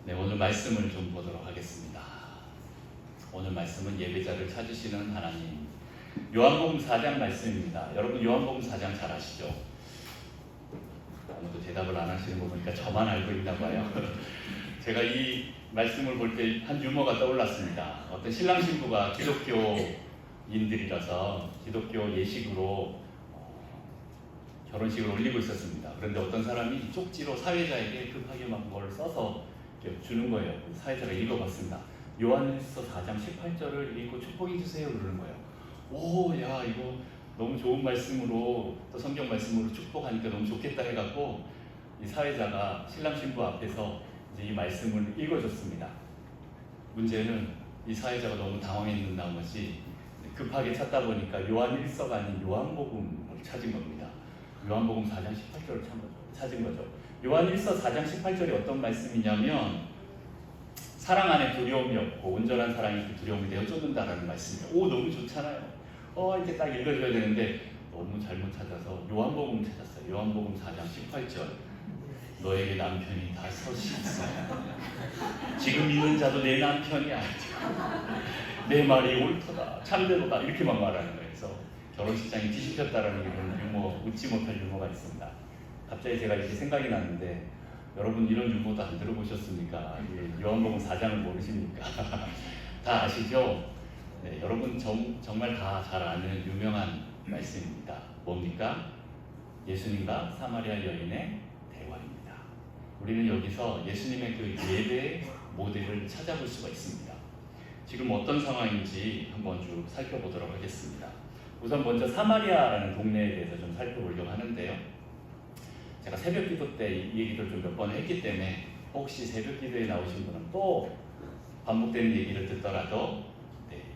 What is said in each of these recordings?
네, 오늘 말씀을 좀 보도록 하겠습니다. 오늘 말씀은 예배자를 찾으시는 하나님. 요한복음 4장 말씀입니다. 여러분 요한복음 4장 잘 아시죠? 아무도 대답을 안 하시는 거 보니까 저만 알고 있나 봐요. 제가 이 말씀을 볼 때 한 유머가 떠올랐습니다. 어떤 신랑 신부가 기독교인들이라서 기독교 예식으로 결혼식을 올리고 있었습니다. 그런데 어떤 사람이 쪽지로 사회자에게 급하게 막 뭘 써서 주는 거예요. 사회자가 읽어봤습니다. 요한일서 4장 18절을 읽고 축복해 주세요 그러는 거예요. 오, 야 이거 너무 좋은 말씀으로 또 성경 말씀으로 축복하니까 너무 좋겠다 해갖고 이 사회자가 신랑 신부 앞에서 이제 이 말씀을 읽어줬습니다. 문제는 이 사회자가 너무 당황했는 나머지 급하게 찾다 보니까 요한일서가 아닌 요한복음을 찾은 겁니다. 요한복음 4장 18절을 찾은 거죠. 요한일서 4장 18절이 어떤 말씀이냐면 사랑 안에 두려움이 없고 온전한 사랑이 그 두려움을 내어쫓는다라는 말씀이에요. 오, 너무 좋잖아요. 이렇게 딱 읽어줘야 되는데 너무 잘못 찾아서 요한복음 찾았어요. 요한복음 4장 18절. 너에게 남편이 5이 있어. 지금 있는 자도 내 남편이야. 내 말이 옳도다. 참되도다. 이렇게만 말하는 거예요. 그래서 결혼식장이 뒤집혔다라는 이런 유머, 웃지 못할 유머가 있습니다. 갑자기 제가 이제 생각이 났는데 여러분 이런 유머도 안 들어보셨습니까? 요한복음 4장을 모르십니까? 다 아시죠? 네, 여러분 정말 다 잘 아는 유명한 말씀입니다. 뭡니까? 예수님과 사마리아 여인의 대화입니다. 우리는 여기서 예수님의 그 예배의 모델을 찾아볼 수가 있습니다. 지금 어떤 상황인지 한번 쭉 살펴보도록 하겠습니다. 우선 먼저 사마리아라는 동네에 대해서 좀 살펴보려고 하는데요. 제가 새벽기도 때 이 얘기를 좀 몇 번 했기 때문에 혹시 새벽기도에 나오신 분은 또 반복되는 얘기를 듣더라도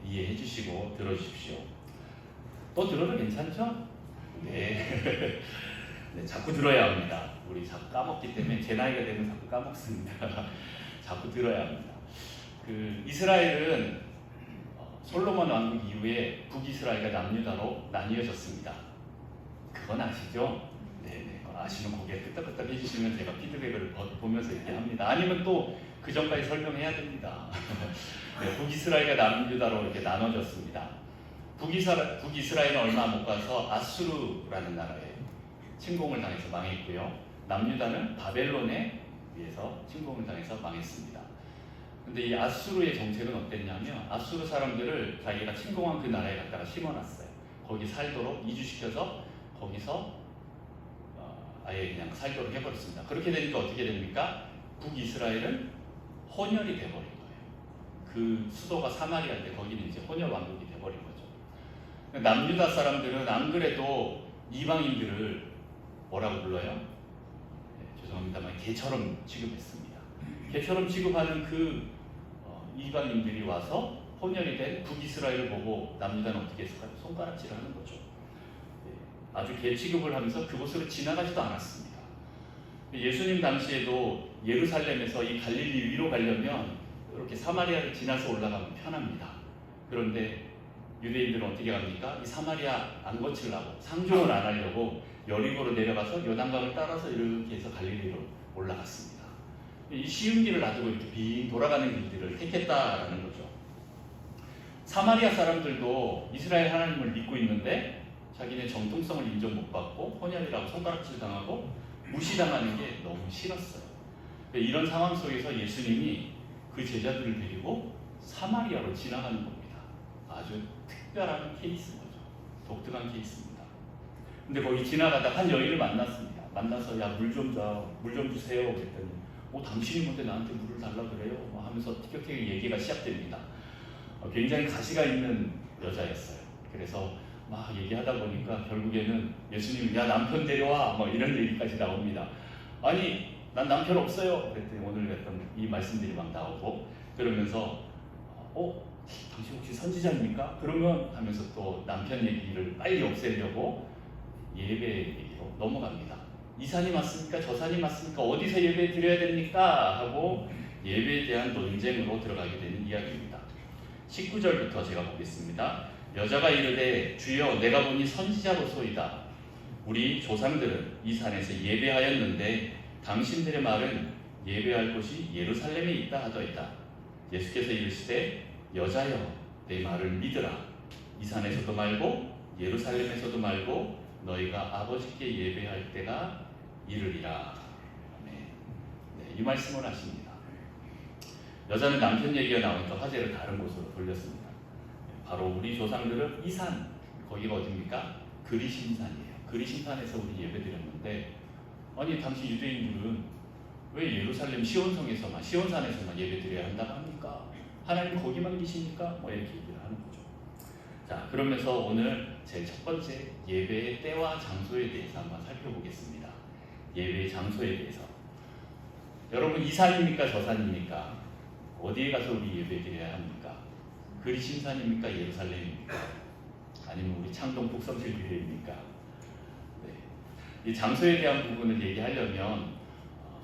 이해해 주시고 들어주십시오. 또 들어도 괜찮죠? 네. 네, 자꾸 들어야 합니다. 우리 자꾸 까먹기 때문에 제 나이가 되면 자꾸 까먹습니다. 자꾸 들어야 합니다. 이스라엘은 솔로몬 왕국 이후에 북이스라엘과 남유다로 나뉘어졌습니다. 그건 아시죠? 네네. 아시는 고개 끄덕끄덕 해주시면 제가 피드백을 보면서 얘기합니다. 아니면 또 그 전까지 설명해야 됩니다. 네, 북이스라엘과 남유다로 이렇게 나눠졌습니다. 북이스라엘은 얼마 못 가서 아수르라는 나라에 침공을 당해서 망했고요. 남유다는 바벨론에 의해서 침공을 당해서 망했습니다. 근데 이 아수르의 정책은 어땠냐면 아수르 사람들을 자기가 침공한 그 나라에 갖다가 심어놨어요. 거기 살도록 이주시켜서 거기서 아예 그냥 살도록 해버렸습니다. 그렇게 되니까 어떻게 됩니까? 북이스라엘은 혼혈이 돼버린 거예요. 그 수도가 사마리아인데 거기는 이제 혼혈 왕국이 돼버린 거죠. 남유다 사람들은 안 그래도 이방인들을 뭐라고 불러요? 네, 죄송합니다만 개처럼 취급했습니다. 개처럼 취급하는 그 이방인들이 와서 혼혈이 된 북이스라엘을 보고 남유다는 어떻게 했을까요? 손가락질을 하는 거죠. 네, 아주 개 취급을 하면서 그곳으로 지나가지도 않았습니다. 예수님 당시에도 예루살렘에서 이 갈릴리 위로 가려면 이렇게 사마리아를 지나서 올라가면 편합니다. 그런데 유대인들은 어떻게 합니까? 이 사마리아 안 거치려고 상종을 안 하려고 여리고로 내려가서 요단강을 따라서 이렇게 해서 갈릴리로 올라갔습니다. 이 쉬운 길을 놔두고 이렇게 빙 돌아가는 길들을 택했다라는 거죠. 사마리아 사람들도 이스라엘 하나님을 믿고 있는데 자기네 정통성을 인정 못 받고 혼혈이라고 손가락질 당하고 무시당하는 게 너무 싫었어요. 이런 상황 속에서 예수님이 그 제자들을 데리고 사마리아로 지나가는 겁니다. 아주 특별한 케이스인 거죠. 독특한 케이스입니다. 근데 거기 지나가다 한 여인을 만났습니다. 만나서 야, 물 좀 주세요 그랬더니 당신이 뭔데 나한테 물을 달라 그래요? 하면서 티격태격 얘기가 시작됩니다. 굉장히 가시가 있는 여자였어요. 그래서 막 얘기하다 보니까 결국에는 예수님이 야, 남편 데려와 이런 얘기까지 나옵니다. 아니 난 남편 없어요 그랬더니 오늘 했던 이 말씀들이 막 나오고 그러면서 당신 혹시 선지자입니까? 그러면 하면서 또 남편 얘기를 빨리 없애려고 예배 얘기로 넘어갑니다. 이 산이 맞습니까? 저 산이 맞습니까? 어디서 예배 드려야 됩니까? 하고 예배에 대한 논쟁으로 들어가게 되는 이야기입니다. 19절부터 제가 보겠습니다. 여자가 이르되 주여 내가 보니 선지자로소이다. 우리 조상들은 이 산에서 예배하였는데 당신들의 말은 예배할 곳이 예루살렘에 있다 하더이다. 예수께서 이르시되 여자여 내 말을 믿으라. 이 산에서도 말고 예루살렘에서도 말고 너희가 아버지께 예배할 때가 이르리라. 네, 이 말씀을 하십니다. 여자는 남편 얘기가 나오니까 화제를 다른 곳으로 돌렸습니다. 바로 우리 조상들은 이 산, 거기가 어딥니까? 그리심산이에요. 그리심산에서 우리 예배드렸는데 아니 당시 유대인들은 왜 예루살렘 시온성에서만 시온산에서만 예배드려야 한다고 합니까? 하나님 거기만 계십니까? 뭐 이렇게 얘기를 하는 거죠. 자, 그러면서 오늘 제 첫 번째 예배의 때와 장소에 대해서 한번 살펴보겠습니다. 예배의 장소에 대해서. 여러분 이 산입니까? 저 산입니까? 어디에 가서 우리 예배 드려야 합니까? 그리심산입니까? 예루살렘입니까? 아니면 우리 창동 북성실교회입니까? 네. 이 장소에 대한 부분을 얘기하려면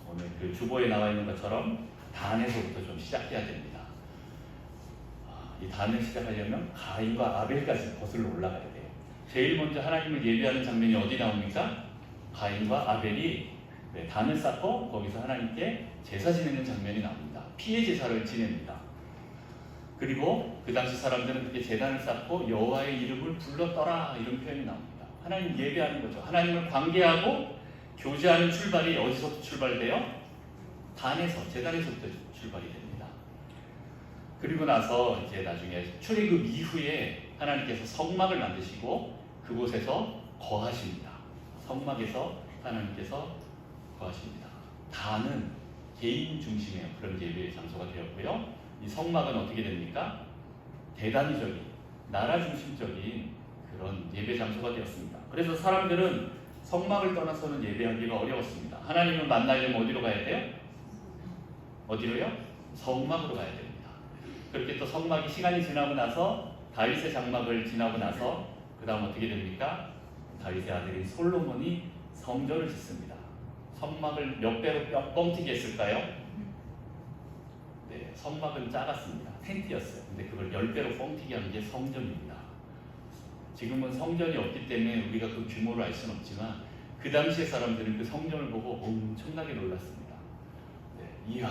오늘 그 주보에 나와 있는 것처럼 단에서부터 좀 시작해야 됩니다. 이 단을 시작하려면 가인과 아벨까지 거슬러 올라가야 돼요. 제일 먼저 하나님을 예배하는 장면이 어디 나옵니까? 가인과 아벨이 단을 쌓고 거기서 하나님께 제사 지내는 장면이 나옵니다. 피의 제사를 지냅니다. 그리고 그 당시 사람들은 그렇게 제단을 쌓고 여호와의 이름을 불렀더라 이런 표현이 나옵니다. 하나님 예배하는 거죠. 하나님을 관계하고 교제하는 출발이 어디서부터 출발돼요? 단에서, 제단에서부터 출발이 됩니다. 그리고 나서 이제 나중에 출애굽 이후에 하나님께서 성막을 만드시고 그곳에서 거하십니다. 성막에서 하나님께서 거하십니다. 단은 개인 중심의 그런 예배의 장소가 되었고요. 이 성막은 어떻게 됩니까? 대단위적인, 나라 중심적인 그런 예배 장소가 되었습니다. 그래서 사람들은 성막을 떠나서는 예배하기가 어려웠습니다. 하나님을 만나려면 어디로 가야 돼요? 어디로요? 성막으로 가야 됩니다. 그렇게 또 성막이 시간이 지나고 나서 다윗의 장막을 지나고 나서 그 다음 어떻게 됩니까? 다윗의 아들인 솔로몬이 성전을 짓습니다. 성막을 몇 배로 뻥튀기 했을까요? 네, 성막은 작았습니다. 텐트였어요. 근데 그걸 10배로 뻥튀기 하는 게 성전입니다. 지금은 성전이 없기 때문에 우리가 그 규모를 알 수는 없지만 그 당시의 사람들은 그 성전을 보고 엄청나게 놀랐습니다. 네, 이야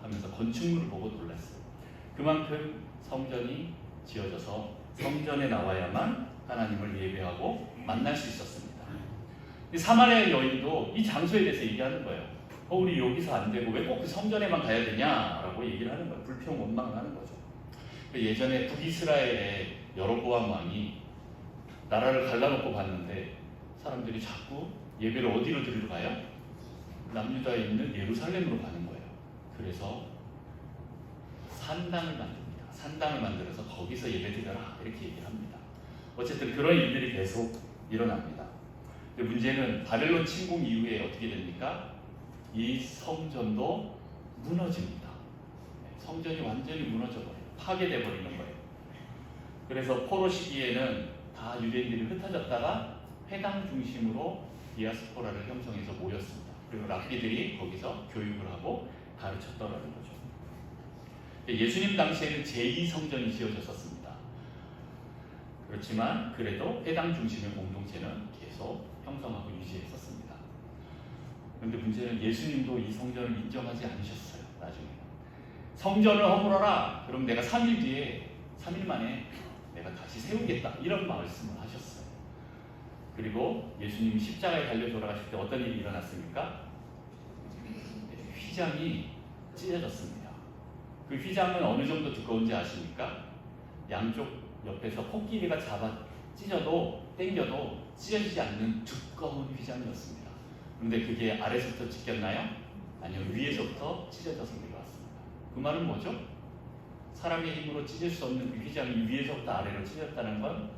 하면서 건축물을 보고 놀랐어요. 그만큼 성전이 지어져서 성전에 나와야만 하나님을 예배하고 만날 수 있었습니다. 사마리아 여인도 이 장소에 대해서 얘기하는 거예요. 우리 여기서 안 되고 왜 꼭 그 성전에만 가야 되냐라고 얘기를 하는 거예요. 불평 원망을 하는 거죠. 예전에 북이스라엘의 여로보암 왕이 나라를 갈라놓고 봤는데 사람들이 자꾸 예배를 어디로 드리러 가요? 남유다에 있는 예루살렘으로 가는 거예요. 그래서 산당을 만듭니다. 산당을 만들어서 거기서 예배드려라 이렇게 얘기를 합니다. 어쨌든 그런 일들이 계속 일어납니다. 근데 문제는 바벨론 침공 이후에 어떻게 됩니까? 이 성전도 무너집니다. 성전이 완전히 무너져버려요. 파괴돼 버리는 거예요. 그래서 포로 시기에는 다 유대인들이 흩어졌다가 회당 중심으로 디아스포라를 형성해서 모였습니다. 그리고 랍비들이 거기서 교육을 하고 가르쳤더라는 거죠. 예수님 당시에는 제2성전이 지어졌었습니다. 그렇지만 그래도 회당 중심의 공동체는 계속 형성하고 유지했었습니다. 그런데 문제는 예수님도 이 성전을 인정하지 않으셨어요. 나중에 성전을 허물어라. 그럼 내가 3일 뒤에 3일 만에 내가 다시 세우겠다. 이런 말씀을 하셨어요. 그리고 예수님이 십자가에 달려 돌아가실 때 어떤 일이 일어났습니까? 휘장이 찢어졌습니다. 그 휘장은 어느 정도 두꺼운지 아십니까? 양쪽 옆에서 코끼리가 잡아 찢어도 당겨도 찢어지지 않는 두꺼운 휘장이었습니다. 그런데 그게 아래서부터 찢겼나요? 아니요, 위에서부터 찢어져서 내려왔습니다. 그 말은 뭐죠? 사람의 힘으로 찢을 수 없는 그 휘장이 위에서부터 아래로 찢었다는 건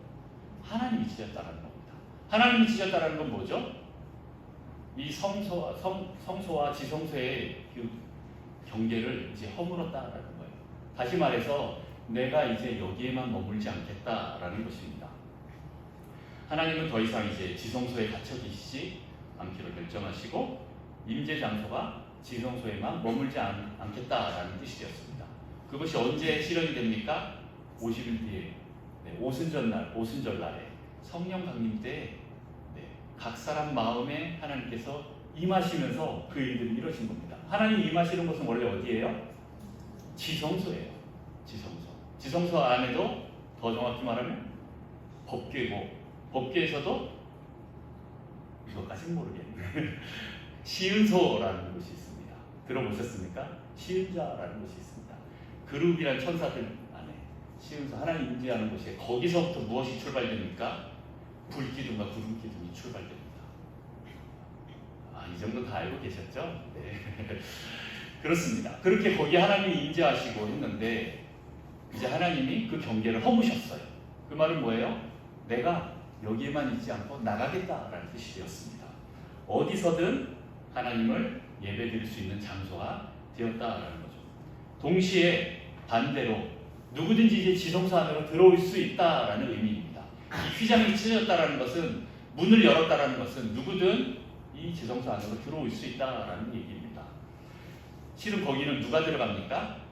하나님이 찢었다는 겁니다. 하나님이 찢었다는 건 뭐죠? 이 성소와 지성소의 그 경계를 이제 허물었다라는 거예요. 다시 말해서 내가 이제 여기에만 머물지 않겠다라는 것입니다. 하나님은 더 이상 이제 지성소에 갇혀 계시지 않기로 결정하시고 임재 장소가 지성소에만 머물지 않겠다라는 뜻이 되었습니다. 그것이 언제 실현이 됩니까? 50일 뒤에 오순절날에 성령 강림 때 각 사람 마음에 하나님께서 임하시면서 그 일들이 이루어진 겁니다. 하나님 임하시는 곳은 원래 어디예요? 지성소예요. 지성소. 지성소 안에도 더 정확히 말하면 법궤고, 법궤에서도 이것까지는 모르겠네. 시은소라는 곳이 있습니다. 들어보셨습니까? 시은자라는 곳이 있습니다. 그룹이란 천사들 안에 시은소, 하나님 임재하는 곳에, 거기서부터 무엇이 출발됩니까? 불기둥과 구름기둥이 출발됩니다. 이 정도 다 알고 계셨죠? 네. 그렇습니다. 그렇게 거기 하나님이 임재하시고 했는데 이제 하나님이 그 경계를 허무셨어요. 그 말은 뭐예요? 내가 여기에만 있지 않고 나가겠다라는 뜻이 되었습니다. 어디서든 하나님을 예배드릴 수 있는 장소가 되었다라는 거죠. 동시에 반대로 누구든지 이제 지성소 안으로 들어올 수 있다라는 의미입니다. 이 휘장이 찢어졌다라는 것은, 문을 열었다라는 것은 누구든 이 지성소 안으로 들어올 수 있다라는 얘기입니다. 실은 거기는 누가 들어갑니까?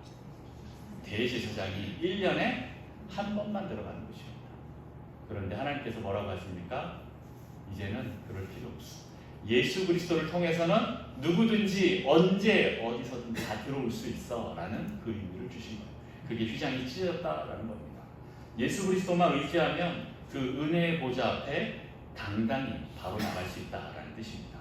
대제사장이 1년에 한 번만 들어가는 곳입니다. 그런데 하나님께서 뭐라고 하십니까? 이제는 그럴 필요 없어. 예수 그리스도를 통해서는 누구든지 언제 어디서든 다 들어올 수 있어 라는 그 의미를 주신 거예요. 그게 휘장이 찢어졌다라는 겁니다. 예수 그리스도만 의지하면 그 은혜의 보좌 앞에 당당히 바로 나갈 수 있다라는 뜻입니다.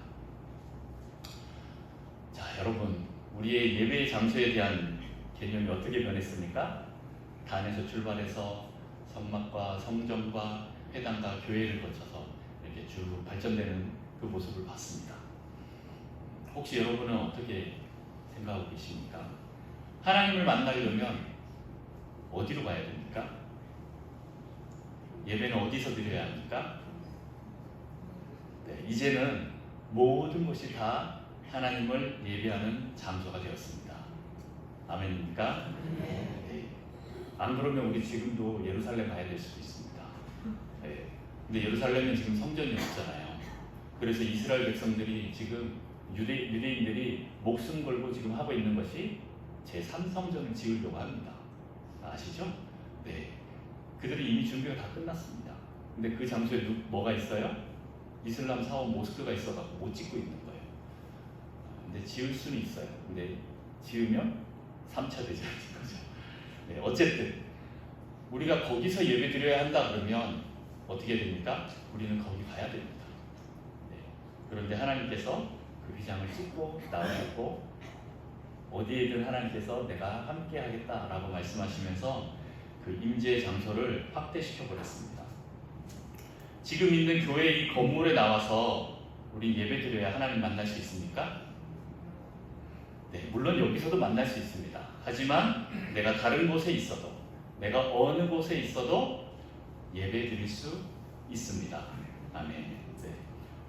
자, 여러분, 우리의 예배의 장소에 대한 개념이 어떻게 변했습니까? 단에서 출발해서 성막과 성전과 회당과 교회를 거쳐서 이렇게 쭉 발전되는 그 모습을 봤습니다. 혹시 여러분은 어떻게 생각하고 계십니까? 하나님을 만나려면 어디로 가야 됩니까? 예배는 어디서 드려야 합니까? 네, 이제는 모든 것이 다 하나님을 예배하는 장소가 되었습니다. 아멘입니까? 네. 안 그러면 우리 지금도 예루살렘 가야 될 수도 있습니다. 네. 근데 예루살렘은 지금 성전이 없잖아요. 그래서 이스라엘 백성들이 지금 유대인들이 목숨 걸고 지금 하고 있는 것이 제3성전을 지으려고 합니다. 아시죠? 네. 그들이 이미 준비가 다 끝났습니다. 근데 그 장소에 뭐가 있어요? 이슬람 사원 모스크가 있어갖고 못 짓고 있는 거예요. 근데 지을 수는 있어요. 근데 지으면 3차 대전인 거죠. 네, 어쨌든 우리가 거기서 예배 드려야 한다 그러면 어떻게 됩니까? 우리는 거기 가야 됩니다. 네, 그런데 하나님께서 그 휘장을 찢고 나오셨고 어디에든 하나님께서 내가 함께 하겠다라고 말씀하시면서 그 임재의 장소를 확대시켜 버렸습니다. 지금 있는 교회 이 건물에 나와서 우리 예배 드려야 하나님 만날 수 있습니까? 네, 물론 여기서도 만날 수 있습니다. 하지만 내가 다른 곳에 있어도, 내가 어느 곳에 있어도 예배 드릴 수 있습니다. 아멘. 네.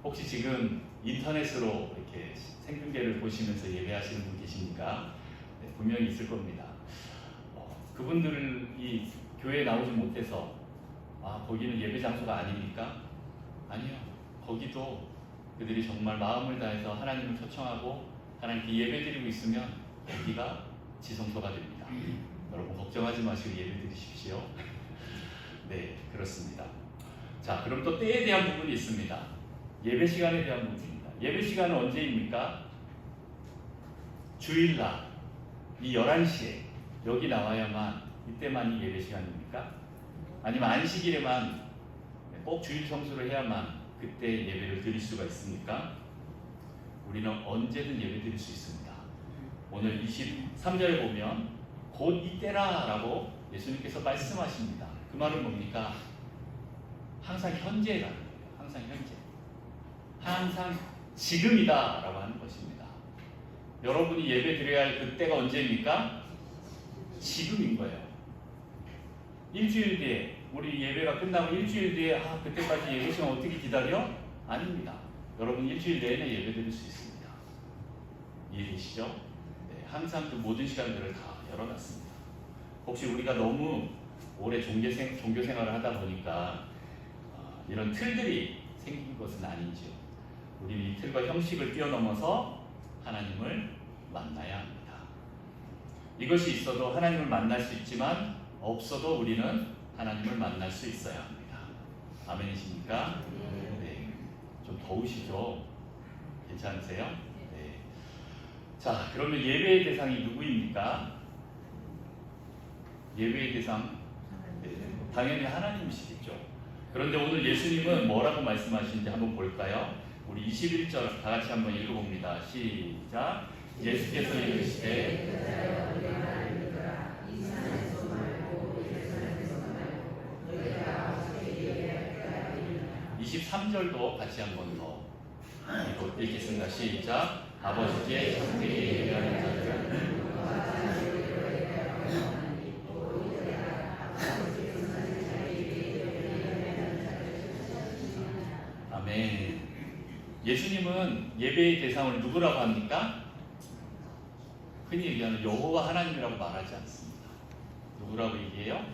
혹시 지금 인터넷으로 이렇게 생중계를 보시면서 예배하시는 분 계십니까? 네, 분명히 있을 겁니다. 그분들이 교회에 나오지 못해서 거기는 예배 장소가 아닙니까? 아니요. 거기도 그들이 정말 마음을 다해서 하나님을 초청하고 하나님께 예배드리고 있으면 여기가 지성소가 됩니다. 여러분 걱정하지 마시고 예배드리십시오. 네, 그렇습니다. 자, 그럼 또 때에 대한 부분이 있습니다. 예배 시간에 대한 부분입니다. 예배 시간은 언제입니까? 주일날 이 11시에 여기 나와야만, 이때만이 예배 시간입니까? 아니면 안식일에만 꼭 주일 성수를 해야만 그때 예배를 드릴 수가 있습니까? 우리는 언제든 예배 드릴 수 있습니다. 오늘 23절에 보면 곧 이때라 라고 예수님께서 말씀하십니다. 그 말은 뭡니까? 항상 현재라는 거예요. 항상 현재. 항상 지금이다 라고 하는 것입니다. 여러분이 예배 드려야 할 그때가 언제입니까? 지금인 거예요. 일주일 뒤에, 우리 예배가 끝나고 일주일 뒤에 그때까지 예배 시간 어떻게 기다려? 아닙니다. 여러분 일주일 내내 예배 드릴 수 있습니다. 이해되시죠? 네, 항상 그 모든 시간들을 다 열어놨습니다. 혹시 우리가 너무 오래 종교 생활을 하다 보니까 이런 틀들이 생긴 것은 아닌지요. 우리 이 틀과 형식을 뛰어넘어서 하나님을 만나야 합니다. 이것이 있어도 하나님을 만날 수 있지만 없어도 우리는 하나님을 만날 수 있어야 합니다. 아멘이십니까? 네. 좀 더우시죠? 괜찮으세요? 네. 자, 그러면 예배의 대상이 누구입니까? 예배의 대상, 네, 당연히 하나님이시겠죠. 그런데 오늘 예수님은 뭐라고 말씀하시는지 한번 볼까요? 우리 21절 다 같이 한번 읽어봅니다. 시작. 예수께서 이르시되 23절도 같이 한번 더 읽겠습니다. 시작. 아버지께 정직히 예배하는 자들은 아멘. 예수님은 예배의 대상을 누구라고 합니까? 흔히 얘기하는 여호와 하나님이라고 말하지 않습니다. 누구라고 얘기해요?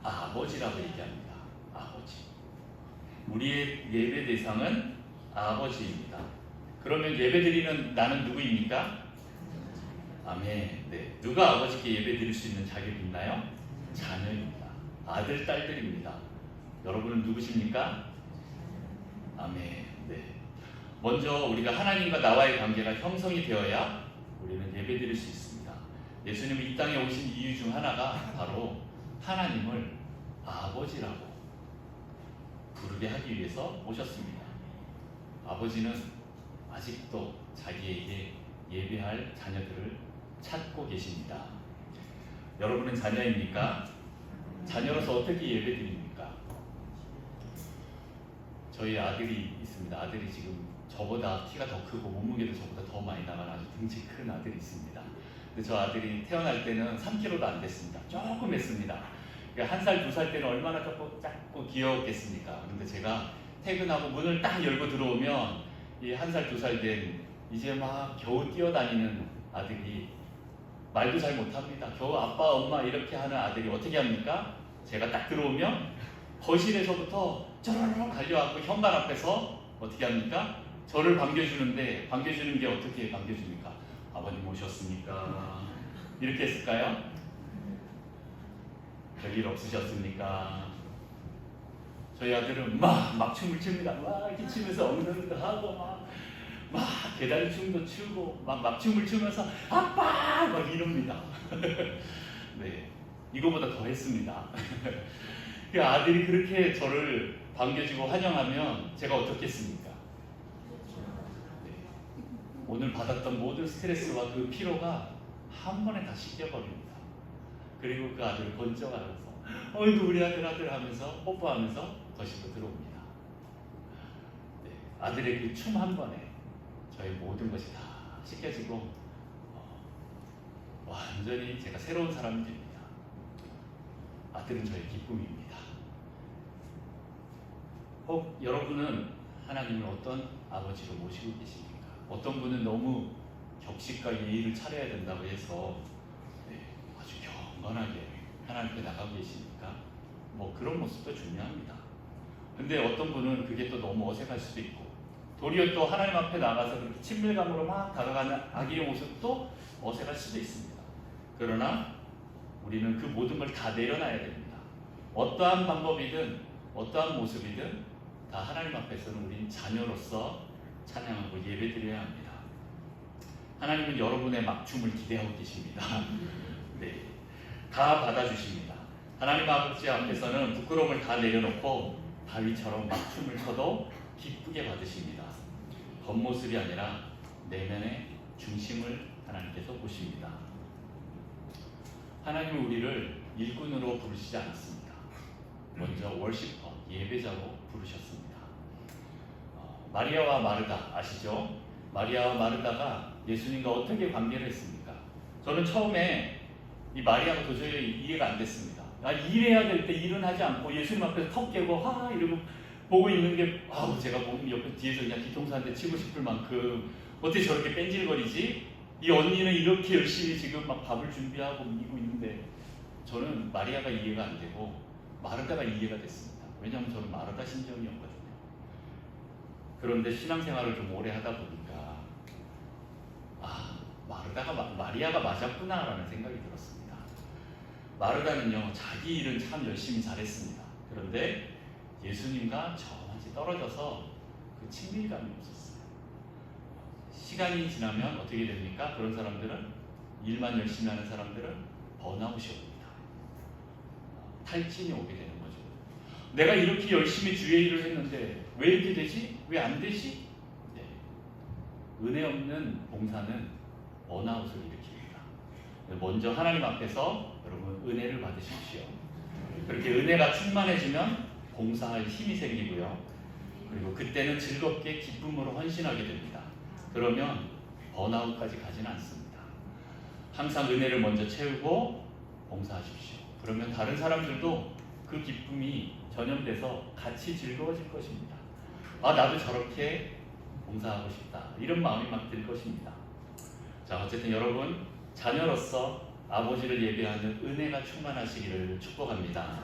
아버지라고 얘기합니다. 아버지. 우리의 예배 대상은 아버지입니다. 그러면 예배드리는 나는 누구입니까? 아멘. 네. 누가 아버지께 예배 드릴 수 있는 자격이 있나요? 자녀입니다. 아들, 딸들입니다. 여러분은 누구십니까? 아멘. 네. 먼저 우리가 하나님과 나와의 관계가 형성이 되어야 우리는 예배 드릴 수 있습니다. 예수님이 이 땅에 오신 이유 중 하나가 바로 하나님을 아버지라고 부르게 하기 위해서 오셨습니다. 아버지는 아직도 자기에게 예배할 자녀들을 찾고 계십니다. 여러분은 자녀입니까? 자녀로서 어떻게 예배 드립니까? 저희 아들이 있습니다. 아들이 지금 저보다 키가 더 크고 몸무게도 저보다 더 많이 나가는 아주 등치 큰 아들이 있습니다. 근데 저 아들이 태어날 때는 3kg도 안 됐습니다. 조금 했습니다. 그러니까 1살, 2살 때는 얼마나 작고 귀여웠겠습니까? 근데 제가 퇴근하고 문을 딱 열고 들어오면 이 1살, 2살 된 이제 막 겨우 뛰어다니는 아들이 말도 잘 못합니다. 겨우 아빠, 엄마 이렇게 하는 아들이 어떻게 합니까? 제가 딱 들어오면 거실에서부터 쩌르륵 달려와서 현관 앞에서 어떻게 합니까? 저를 반겨주는데 반겨주는 게 어떻게 반겨줍니까? 아버님 오셨습니까? 이렇게 했을까요? 별일 없으셨습니까? 저희 아들은 막 춤을 춥니다. 막 이렇게 추면서 엉덩이도 하고 막 계단 춤도 추고 막 춤을 추면서 아빠 막 이럽니다. 네, 이거보다 더 했습니다. 그 아들이 그렇게 저를 반겨주고 환영하면 제가 어떻겠습니까? 네, 오늘 받았던 모든 스트레스와 그 피로가 한 번에 다 씻겨버립니다. 그리고 그 아들을 번쩍하면서 어이구 우리 아들 하면서 뽀뽀하면서 거실로 들어옵니다. 네, 아들의 그 춤 한 번에 저의 모든 것이 다 씻겨지고 완전히 제가 새로운 사람이 됩니다. 아들은 저의 기쁨입니다. 혹 여러분은 하나님을 어떤 아버지로 모시고 계십니까? 어떤 분은 너무 격식과 예의를 차려야 된다고 해서 아주 경건하게 하나님께 나가고 계십니까? 뭐 그런 모습도 중요합니다. 근데 어떤 분은 그게 또 너무 어색할 수도 있고 도리어 또 하나님 앞에 나가서 그렇게 친밀감으로 막 다가가는 아기의 모습도 어색할 수도 있습니다. 그러나 우리는 그 모든 걸 다 내려놔야 됩니다. 어떠한 방법이든 어떠한 모습이든 다 하나님 앞에서는 우린 자녀로서 찬양하고 예배드려야 합니다. 하나님은 여러분의 막춤을 기대하고 계십니다. 네, 다 받아주십니다. 하나님 아버지 앞에서는 부끄러움을 다 내려놓고 다윗처럼 막춤을 춰도 기쁘게 받으십니다. 겉모습이 아니라 내면의 중심을 하나님께서 보십니다. 하나님은 우리를 일꾼으로 부르시지 않았습니다. 먼저 월시퍼, 예배자로 부르셨습니다. 마리아와 마르다 아시죠? 마리아와 마르다가 예수님과 어떻게 관계를 했습니까? 저는 처음에 이 마리아가 도저히 이해가 안 됐습니다. 일해야 될 때 일은 하지 않고 예수님 앞에서 턱 깨고 이러고 보고 있는 게 제가 보면 옆에 뒤에서 그냥 뒤통수 한 대 치고 싶을 만큼 어떻게 저렇게 뺀질거리지? 이 언니는 이렇게 열심히 지금 막 밥을 준비하고 이고 있는데 저는 마리아가 이해가 안 되고 마르다가 이해가 됐습니다. 왜냐하면 저는 마르다 신정이었거든요. 그런데 신앙생활을 좀 오래 하다 보니까 마리아가 맞았구나라는 생각이 들었습니다. 마르다는요 자기 일은 참 열심히 잘했습니다. 그런데 예수님과 저만치 떨어져서 그 친밀감이 없었어요. 시간이 지나면 어떻게 됩니까? 그런 사람들은 일만 열심히 하는 사람들은 번아웃이 옵니다. 탈진이 오게 되는 거죠. 내가 이렇게 열심히 주의 일을 했는데 왜 이렇게 되지? 왜 안 되지? 네. 은혜 없는 봉사는 번아웃을 일으킵니다. 먼저 하나님 앞에서 여러분 은혜를 받으십시오. 그렇게 은혜가 충만해지면 봉사할 힘이 생기고요. 그리고 그때는 즐겁게 기쁨으로 헌신하게 됩니다. 그러면 번아웃까지 가지는 않습니다. 항상 은혜를 먼저 채우고 봉사하십시오. 그러면 다른 사람들도 그 기쁨이 전염돼서 같이 즐거워질 것입니다. 아, 나도 저렇게 봉사하고 싶다. 이런 마음이 막 들 것입니다. 자, 어쨌든 여러분 자녀로서 아버지를 예배하는 은혜가 충만하시기를 축복합니다.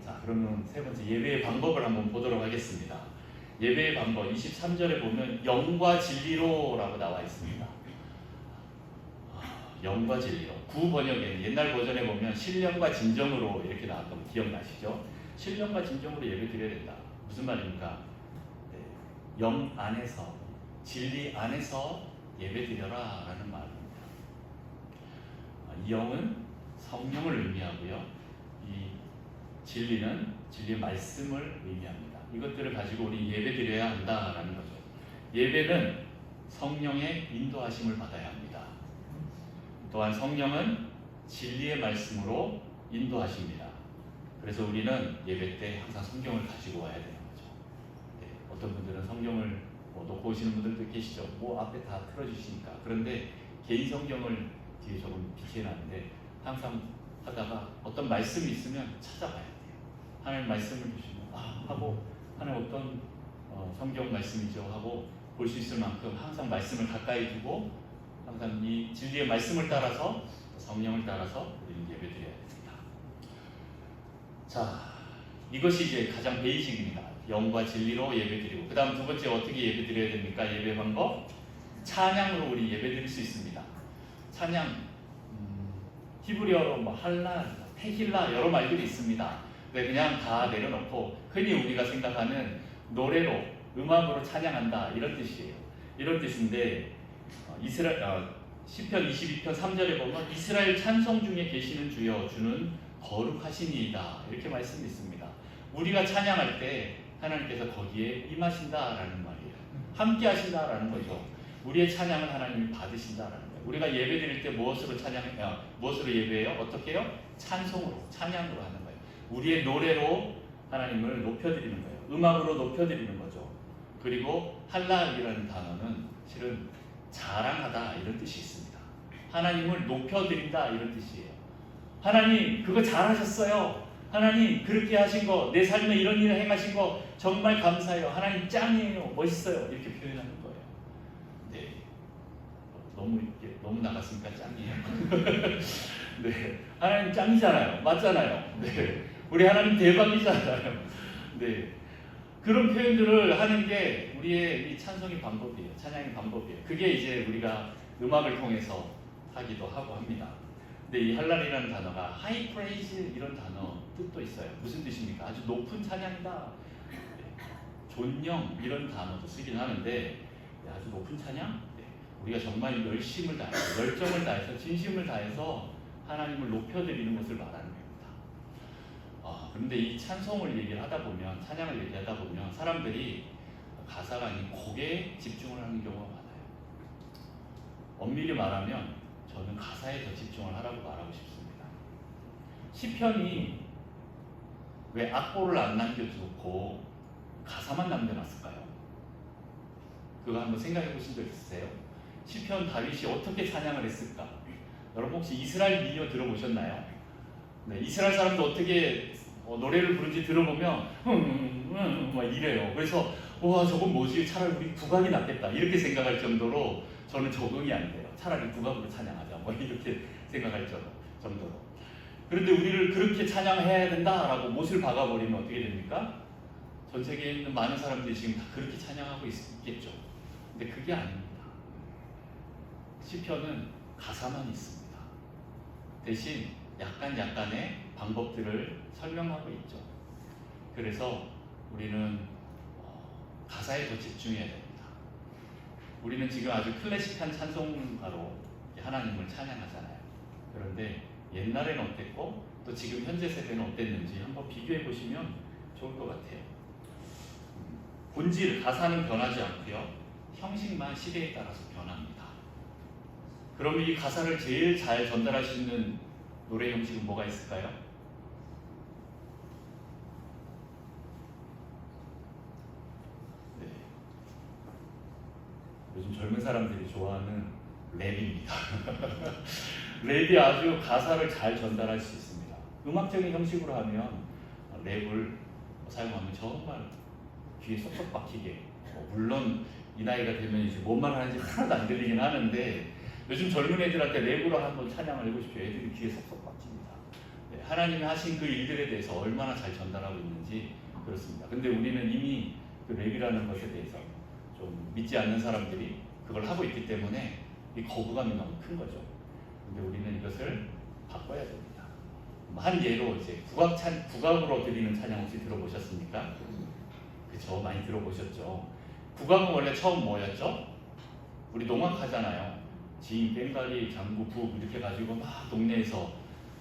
자, 그러면 세 번째 예배의 방법을 한번 보도록 하겠습니다. 예배의 방법 23절에 보면 영과 진리로 라고 나와 있습니다. 영과 진리로. 구번역에는 옛날 버전에 보면 신령과 진정으로 이렇게 나왔던 거 기억나시죠? 신령과 진정으로 예배 드려야 된다. 무슨 말입니까? 네, 영 안에서 진리 안에서 예배 드려라 라는 말입니다. 이 영은 성령을 의미하고요. 이 진리는 진리의 말씀을 의미합니다. 이것들을 가지고 우리 예배 드려야 한다라는 거죠. 예배는 성령의 인도하심을 받아야 합니다. 또한 성령은 진리의 말씀으로 인도하십니다. 그래서 우리는 예배 때 항상 성경을 가지고 와야 되는 거죠. 네, 어떤 분들은 성경을 놓고 오시는 분들도 계시죠. 앞에 다 틀어주시니까. 그런데 개인 성경을 뒤에 조금 비치해놨는데 항상 하다가 어떤 말씀이 있으면 찾아가야 돼요. 하나님 말씀을 주시면 하고 하나님 어떤 성경 말씀이죠 하고 볼 수 있을 만큼 항상 말씀을 가까이 두고 항상 이 진리의 말씀을 따라서 성령을 따라서 우리는 예배드려야 됩니다. 자, 이것이 이제 가장 베이직입니다. 영과 진리로 예배드리고 그 다음 두 번째 어떻게 예배드려야 됩니까? 예배 방법 찬양으로 우리 예배드릴 수 있습니다. 찬양 히브리어로 할라, 테힐라 여러 말들이 있습니다. 네, 그냥 다 내려놓고 흔히 우리가 생각하는 노래로 음악으로 찬양한다 이런 뜻이에요. 이런 뜻인데 시편 22편 3절에 보면 이스라엘 찬송 중에 계시는 주여 주는 거룩하시니이다 이렇게 말씀이 있습니다. 우리가 찬양할 때 하나님께서 거기에 임하신다라는 말이에요. 함께 하신다라는 거죠. 우리의 찬양을 하나님이 받으신다라는 거예요. 우리가 예배 드릴 때 무엇으로 무엇으로 예배해요? 어떻게 해요? 찬송으로, 찬양으로 하는 거예요. 우리의 노래로 하나님을 높여드리는 거예요. 음악으로 높여드리는 거죠. 그리고 할랄이라는 단어는 실은 자랑하다 이런 뜻이 있습니다. 하나님을 높여드린다 이런 뜻이에요. 하나님 그거 잘하셨어요. 하나님 그렇게 하신 거, 내 삶에 이런 일을 행하신 거 정말 감사해요. 하나님 짱이에요. 멋있어요. 이렇게 표현하는 거예요. 네, 너무 나갔으니까 짱이에요. 네, 하나님 짱이잖아요. 맞잖아요. 네, 우리 하나님 대박이잖아요. 네, 그런 표현들을 하는 게 우리의 이 찬송의 방법이에요. 찬양의 방법이에요. 그게 이제 우리가 음악을 통해서 하기도 하고 합니다. 근데 이 할랄이라는 단어가 하이 프레이즈 이런 단어 뜻도 있어요. 무슨 뜻입니까? 아주 높은 찬양이다. 네, 존영 이런 단어도 쓰긴 하는데 아주 높은 찬양? 네, 우리가 정말 열심을 다해서 열정을 다해서 진심을 다해서 하나님을 높여드리는 것을 말하는 겁니다. 그런데 이 찬송을 얘기하다 보면 찬양을 얘기하다 보면 사람들이 가사가 아닌 곡에 집중을 하는 경우가 많아요. 엄밀히 말하면 저는 가사에 더 집중을 하라고 말하고 싶습니다. 시편이 왜 악보를 안 남겨두고 가사만 남겨놨을까요? 그거 한번 생각해 보신 적 있으세요? 시편 다윗이 어떻게 찬양을 했을까? 여러분 혹시 이스라엘 민요 들어보셨나요? 네, 이스라엘 사람도 어떻게 노래를 부른지 들어보면 막 이래요. 그래서 와 저건 뭐지? 차라리 우리 국악이 낫겠다 이렇게 생각할 정도로 저는 적응이 안 돼요. 차라리 국악으로 찬양하자 뭐 이렇게 생각할 정도로. 그런데 우리를 그렇게 찬양해야 된다라고 못을 박아버리면 어떻게 됩니까? 전 세계에 있는 많은 사람들이 지금 다 그렇게 찬양하고 있겠죠. 근데 그게 아닙니다. 시편은 가사만 있습니다. 대신 약간의 방법들을 설명하고 있죠. 그래서 우리는 가사에 더 집중해야 됩니다. 우리는 지금 아주 클래식한 찬송가로 하나님을 찬양하잖아요. 그런데 옛날에는 어땠고 또 지금 현재 세대는 어땠는지 한번 비교해 보시면 좋을 것 같아요. 본질, 가사는 변하지 않고요. 형식만 시대에 따라서 변합니다. 그러면 이 가사를 제일 잘 전달할 수 있는 노래 형식은 뭐가 있을까요? 네. 요즘 젊은 사람들이 좋아하는 랩입니다. 랩이 아주 가사를 잘 전달할 수 있습니다. 음악적인 형식으로 하면 랩을 사용하면 정말 귀에 쏙쏙 박히게, 물론 이 나이가 되면 이제 뭔 말 하는지 하나도 안 들리긴 하는데 요즘 젊은 애들한테 랩으로 한번 찬양을 해보십시오. 애들이 귀에 쏙쏙 박힙니다. 네, 하나님이 하신 그 일들에 대해서 얼마나 잘 전달하고 있는지 그렇습니다. 근데 우리는 이미 그 랩이라는 것에 대해서 좀 믿지 않는 사람들이 그걸 하고 있기 때문에 이 거부감이 너무 큰 거죠. 근데 우리는 이것을 바꿔야 됩니다. 한 예로 이제 국악으로 드리는 찬양 혹시 들어보셨습니까? 그쵸, 많이 들어보셨죠. 국악은 원래 처음 뭐였죠? 우리 농악하잖아요. 진, 꽹과리, 장구, 북 이렇게 가지고 막 동네에서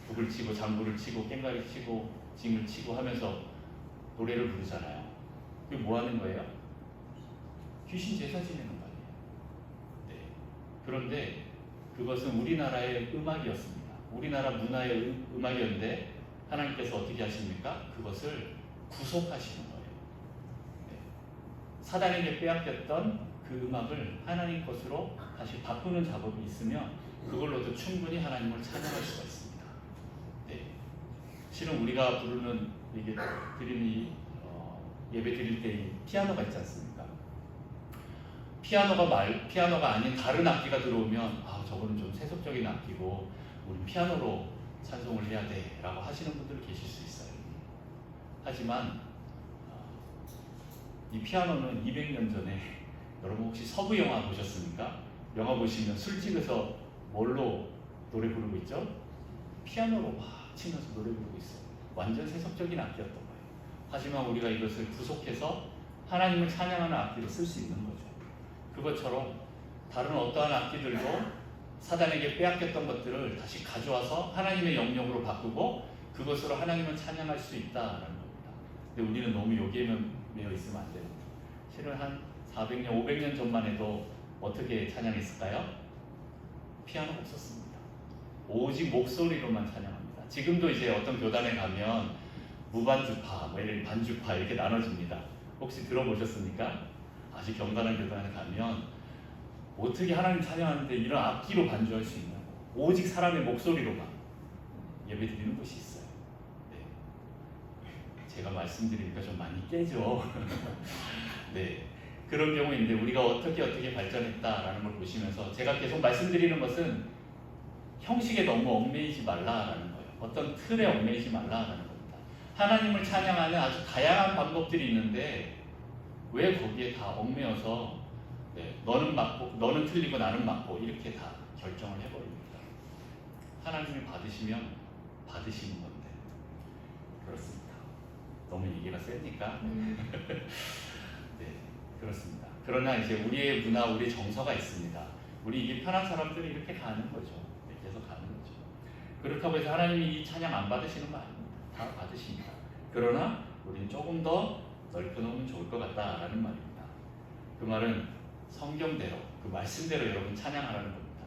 북을 치고 장구를 치고 꽹과리 치고 징을 치고 하면서 노래를 부르잖아요. 그게 뭐 하는 거예요? 귀신 제사 지내는 거 아니에요. 네. 그런데 그것은 우리나라의 음악이었습니다. 우리나라 문화의 음악이었는데 하나님께서 어떻게 하십니까? 그것을 구속하시는 거예요. 네. 사단에게 빼앗겼던 그 음악을 하나님 것으로 다시 바꾸는 작업이 있으면 그걸로도 충분히 하나님을 찬양할 수가 있습니다. 네. 실은 우리가 부르는 이게 드리는 예배 드릴 때 피아노가 있지 않습니까? 피아노가 아닌 다른 악기가 들어오면 저거는 좀 세속적인 악기고 우리 피아노로 찬송을 해야 돼 라고 하시는 분들 계실 수 있어요. 하지만 이 피아노는 200년 전에 여러분 혹시 서부 영화 보셨습니까? 영화 보시면 술집에서 뭘로 노래 부르고 있죠? 피아노로 막 치면서 노래 부르고 있어요. 완전 세속적인 악기였던 거예요. 하지만 우리가 이것을 구속해서 하나님을 찬양하는 악기로 쓸 수 있는 거죠. 그것처럼 다른 어떠한 악기들도 사단에게 빼앗겼던 것들을 다시 가져와서 하나님의 영역으로 바꾸고 그것으로 하나님을 찬양할 수 있다는 겁니다. 근데 우리는 너무 여기에만 매여 있으면 안 됩니다. 실은 한 400년, 500년 전만 해도 어떻게 찬양했을까요? 피아노가 없었습니다. 오직 목소리로만 찬양합니다. 지금도 이제 어떤 교단에 가면 무반주파, 이런 반주파 이렇게 나눠집니다. 혹시 들어보셨습니까? 아주 경건한 교단에 가면 어떻게 하나님 찬양하는데 이런 악기로 반주할 수 있냐고, 오직 사람의 목소리로만 예배드리는 곳이 있어요. 네. 제가 말씀드리니까 좀 많이 깨죠. 네. 그런 경우인데 우리가 어떻게 발전했다라는 걸 보시면서 제가 계속 말씀드리는 것은 형식에 너무 얽매이지 말라라는 거예요. 어떤 틀에 얽매이지 말라라는 겁니다. 하나님을 찬양하는 아주 다양한 방법들이 있는데 왜 거기에 다 얽매여서 너는 맞고 너는 틀리고 나는 맞고 이렇게 다 결정을 해버립니다. 하나님이 받으시면 받으시는 건데 그렇습니다. 너무 얘기가 셉니까? 네, 그렇습니다. 그러나 이제 우리의 문화, 우리의 정서가 있습니다. 우리 이게 편한 사람들이 이렇게 가는 거죠. 계속 가는 거죠. 그렇다고 해서 하나님이 이 찬양 안 받으시는 거 아닙니다. 다 받으십니다. 그러나 우리는 조금 더 넓혀놓으면 좋을 것 같다라는 말입니다. 그 말은 성경대로, 그 말씀대로 여러분 찬양하라는 겁니다.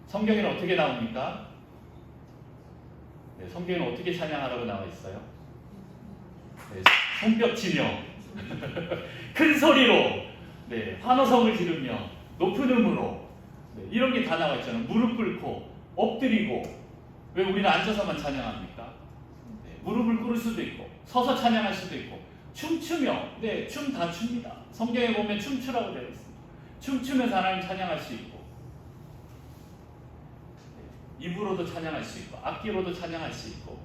성경에는 어떻게 나옵니까? 네, 성경에는 어떻게 찬양하라고 나와 있어요? 네, 손뼉치며 큰 소리로, 네, 환호성을 지르며 높은 음으로, 네, 이런 게 다 나와 있잖아요. 무릎 꿇고 엎드리고. 왜 우리는 앉아서만 찬양합니까? 네, 무릎을 꿇을 수도 있고 서서 찬양할 수도 있고 춤추며, 네, 춤 다 춥니다. 성경에 보면 춤추라고 되어 있습니다. 춤추면서 하나님 찬양할 수 있고, 네, 입으로도 찬양할 수 있고 악기로도 찬양할 수 있고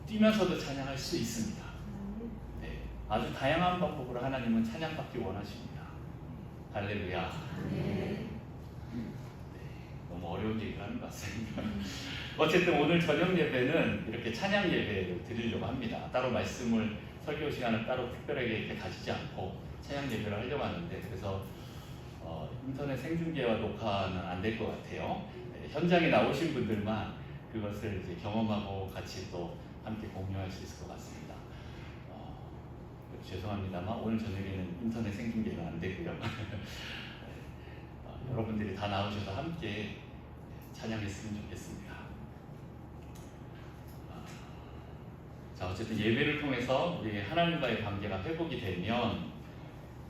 뛰면서도 찬양할 수 있습니다. 네, 아주 다양한 방법으로 하나님은 찬양받기 원하십니다. 할렐루야. 네, 너무 어려운 얘기를 하는 것 같습니다. 어쨌든 오늘 저녁 예배는 이렇게 찬양 예배를 드리려고 합니다. 따로 말씀을 설교 시간을 따로 특별하게 이렇게 가지지 않고 찬양 예배를 하려고 하는데, 그래서 인터넷 생중계와 녹화는 안 될 것 같아요. 현장에 나오신 분들만 그것을 이제 경험하고 같이 또 함께 공유할 수 있을 것 같습니다. 죄송합니다만 오늘 저녁에는 인터넷 생중계는 안 되고요. 여러분들이 다 나오셔서 함께 찬양했으면 좋겠습니다. 자, 어쨌든 예배를 통해서 우리의 하나님과의 관계가 회복이 되면